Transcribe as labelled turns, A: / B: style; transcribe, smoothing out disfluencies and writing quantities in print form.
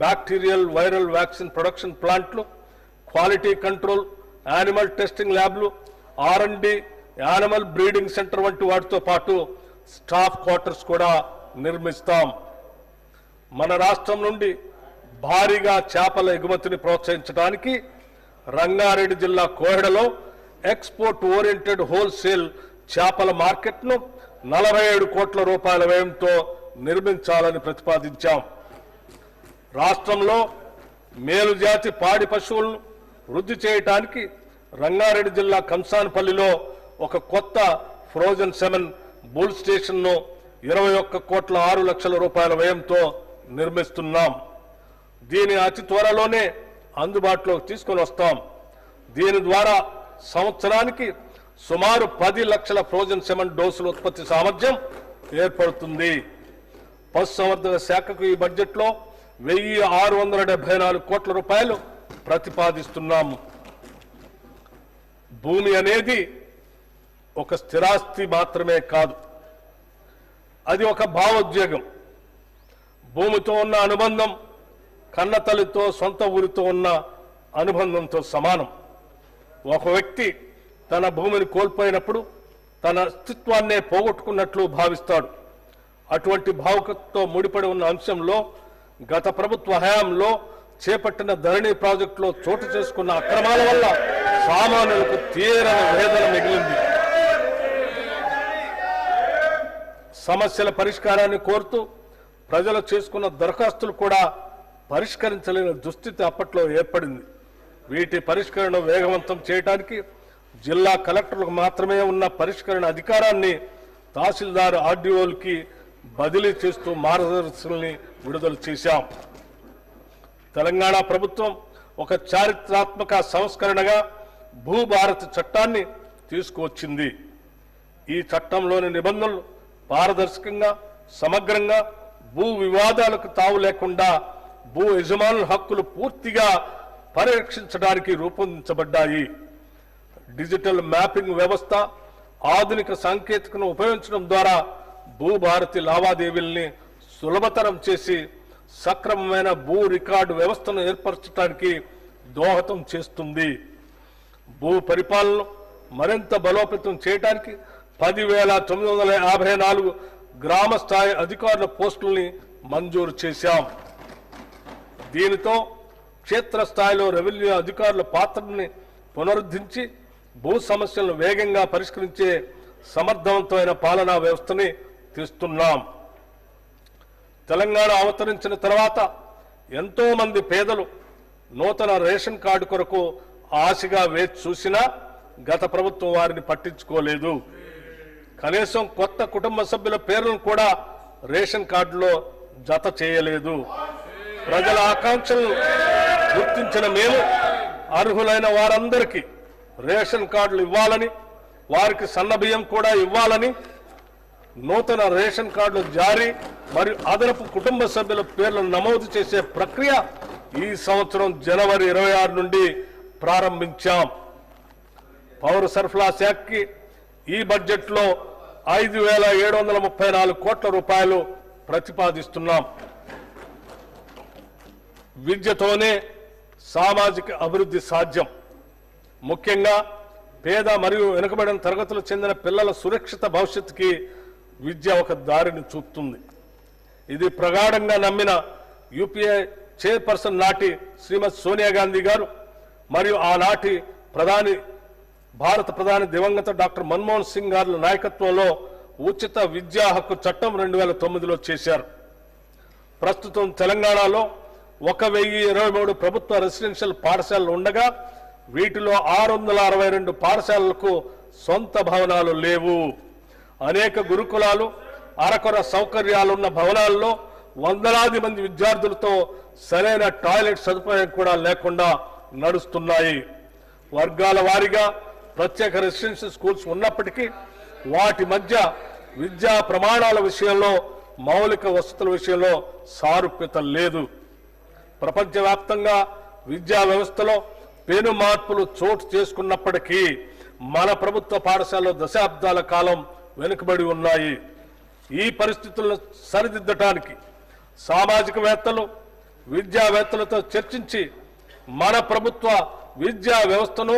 A: Bacterial viral vaccine production ప్లాంట్లు, quality control, animal testing ల్యాబ్లు, R&D, animal breeding centre వంటి వాటితో పాటు స్టాఫ్ క్వార్టర్స్ కూడా నిర్మిస్తాం. మన రాష్ట్రం నుండి భారీగా చేపల ఎగుమతిని ప్రోత్సహించడానికి రంగారెడ్డి జిల్లా కోహెడలో ఎక్స్పోర్ట్ ఓరియంటెడ్ హోల్సేల్ చేపల మార్కెట్ను 47 కోట్ల రూపాయల వ్యయంతో నిర్మించాలని ప్రతిపాదించాం. రాష్ట్రంలో మేలుజాతి పాడి పశువులను వృద్ధి చేయడానికి రంగారెడ్డి జిల్లా కంసాన్పల్లిలో ఒక కొత్త ఫ్రోజన్ సెమెన్ బుల్ స్టేషన్ను 21 కోట్ల 6 లక్షల రూపాయల వ్యయంతో నిర్మిస్తున్నాం. దీని అతి త్వరలోనే అందుబాటులోకి తీసుకొని వస్తాం. దీని ద్వారా సంవత్సరానికి సుమారు 10 లక్షల ఫ్రోజన్ సెమెన్ డోసుల ఉత్పత్తి సామర్థ్యం ఏర్పడుతుంది. పశుసంవర్ధక శాఖకు ఈ బడ్జెట్లో 1674 కోట్ల రూపాయలు ప్రతిపాదిస్తున్నాము. భూమి అనేది ఒక స్థిరాస్తి మాత్రమే కాదు, అది ఒక భావోద్వేగం. భూమితో ఉన్న అనుబంధం కన్నతల్లితో సొంత ఊరితో ఉన్న అనుబంధంతో సమానం. ఒక వ్యక్తి తన భూమిని కోల్పోయినప్పుడు తన అస్తిత్వాన్నే పోగొట్టుకున్నట్లు భావిస్తాడు. అటువంటి భావుకతతో ముడిపడి ఉన్న అంశంలో గత ప్రభుత్వ హయాంలో చేపట్టిన ధరణి ప్రాజెక్టులో చోటు చేసుకున్న అక్రమాల వల్ల సామాన్యులకు తీరని వేదన మిగిలింది. సమస్యల పరిష్కారాన్ని కోరుతూ ప్రజలు చేసుకున్న దరఖాస్తులు కూడా పరిష్కరించలేని దుస్థితి అప్పట్లో ఏర్పడింది. వీటి పరిష్కరణ వేగవంతం చేయడానికి జిల్లా కలెక్టర్లకు మాత్రమే ఉన్న పరిష్కరణ అధికారాన్ని తహసీల్దార్ ఆర్డీఓలకి బదిలీ చేస్తూ మార్గదర్శకాలని విడుదల చేశాం. తెలంగాణ ప్రభుత్వం ఒక చారిత్రాత్మక సంస్కరణగా భూభారతి చట్టాన్ని తీసుకువచ్చింది. ఈ చట్టంలోని నిబంధనలు పారదర్శకంగా, సమగ్రంగా, భూ వివాదాలకు తావు లేకుండా భూ యజమానుల హక్కులు పూర్తిగా పరిరక్షించడానికి రూపొందించబడ్డాయి. డిజిటల్ మ్యాపింగ్ వ్యవస్థ, ఆధునిక సాంకేతికను ఉపయోగించడం ద్వారా భూభారతి లావాదేవీల్ని సులభతరం చేసి సక్రమమైన భూ రికార్డు వ్యవస్థను ఏర్పరచడానికి దోహదం చేస్తుంది. భూ పరిపాలనను మరింత బలోపేతం చేయడానికి 10,954 గ్రామ స్థాయి అధికారుల పోస్టుల్ని మంజూరు చేశాం. దీనితో క్షేత్రస్థాయిలో రెవెన్యూ అధికారుల పాత్రని పునరుద్ధరించి భూ సమస్యలను వేగంగా పరిష్కరించే సమర్థవంతమైన పాలనా వ్యవస్థని తెస్తున్నాం. తెలంగాణ అవతరించిన తర్వాత ఎంతో మంది పేదలు నూతన రేషన్ కార్డు కొరకు ఆశగా వేచి చూసినా గత ప్రభుత్వం వారిని పట్టించుకోలేదు. కనీసం కొత్త కుటుంబ సభ్యుల పేర్లను కూడా రేషన్ కార్డులో జత చేయలేదు. ప్రజల ఆకాంక్షలను గుర్తించిన మేము అర్హులైన వారందరికీ రేషన్ కార్డులు ఇవ్వాలని, వారికి సన్నబియ్యం కూడా ఇవ్వాలని నూతన రేషన్ కార్డులు జారీ మరియు అదనపు కుటుంబ సభ్యుల పేర్లను నమోదు చేసే ప్రక్రియ ఈ సంవత్సరం జనవరి 26 నుండి ప్రారంభించాం. పౌర సరఫరా శాఖకి ఈ బడ్జెట్లో 5,734 కోట్ల రూపాయలు ప్రతిపాదిస్తున్నాం. విద్యతోనే సామాజిక అభివృద్ధి సాధ్యం. ముఖ్యంగా పేద మరియు వెనుకబడిన తరగతులకు చెందిన పిల్లల సురక్షిత భవిష్యత్తుకి విద్య ఒక దారిని చూపుతుంది. ఇది ప్రగాఢంగా నమ్మిన యూపీఏ చైర్పర్సన్ నాటి శ్రీమతి సోనియా గాంధీ గారు మరియు ఆనాటి భారత ప్రధాని దివంగత డాక్టర్ మన్మోహన్ సింగ్ గారి నాయకత్వంలో ఉచిత విద్యా హక్కు చట్టం 2009లో చేశారు. ప్రస్తుతం తెలంగాణలో 1,023 ప్రభుత్వ రెసిడెన్షియల్ పాఠశాలలు ఉండగా వీటిలో 662 పాఠశాలలకు సొంత భవనాలు లేవు. అనేక గురుకులాలు అరకొర సౌకర్యాలున్న భవనాల్లో వందలాది మంది విద్యార్థులతో సరైన టాయిలెట్ సదుపాయం కూడా లేకుండా నడుస్తున్నాయి. వర్గాల వారీగా ప్రత్యేక రెసిడెన్షియల్ స్కూల్స్ ఉన్నప్పటికీ వాటి మధ్య విద్యా ప్రమాణాల విషయంలో, మౌలిక వసతుల విషయంలో సారూప్యత లేదు. ప్రపంచవ్యాప్తంగా విద్యా వ్యవస్థలో పెను మార్పులు చోటు చేసుకున్నప్పటికీ మన ప్రభుత్వ పాఠశాలలో దశాబ్దాల కాలం వెనుకబడి ఉన్నాయి. ఈ పరిస్థితులను సరిదిద్దటానికి సామాజికవేత్తలు, విద్యావేత్తలతో చర్చించి మన ప్రభుత్వ విద్యా వ్యవస్థను